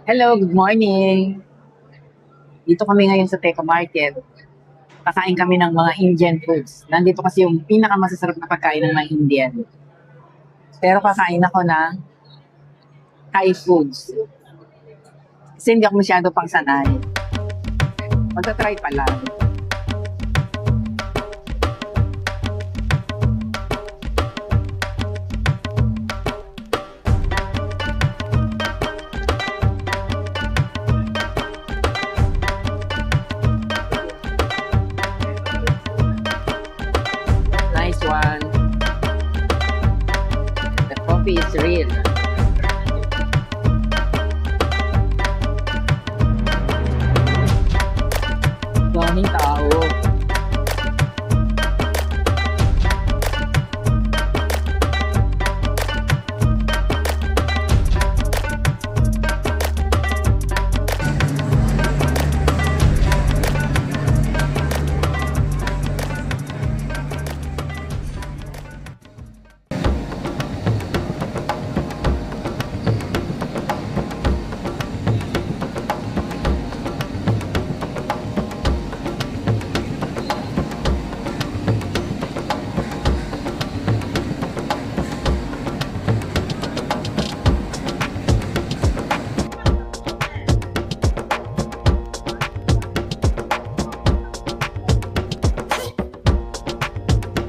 Hello, good morning. Dito kami ngayon sa Teco Market. Kakain kami ng mga Indian foods. Nandito kasi yung pinakamasasarap na pagkain ng mga Indian. Pero kakain ako ng Thai foods. Kasi hindi ako masyado pang sanay. Magta-try pa lang. Nice one. The coffee is real. Daming tao.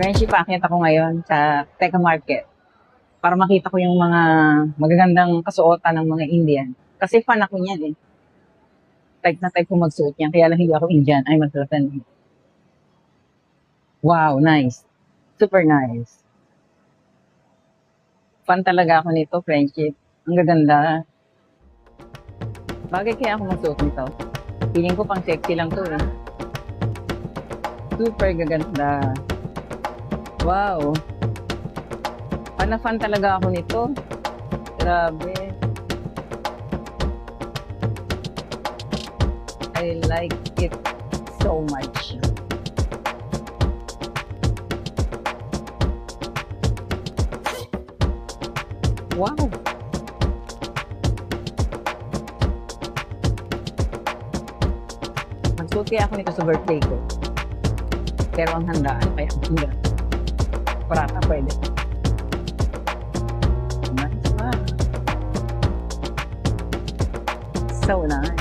Friendship, aakyat ako ngayon sa Teca Market para makita ko yung mga magagandang kasuotan ng mga Indian. Kasi fan ako niyan eh. Type na type ko magsuot niyan. Kaya lang hindi ako Indian. Ay, magsuotan. Wow, nice. Super nice. Fan talaga ako nito, friendship. Ang gaganda. Bagay kaya ako magsuot nito. Feeling ko pang sexy lang to eh. Super gaganda. Wow. Fan na fan talaga ako nito. Grabe. I like it so much. Wow. Magsuot kaya ako nito sa birthday ko. Pero ang handaan, kaya ang handa. Parata pwede. Nice one. So nice.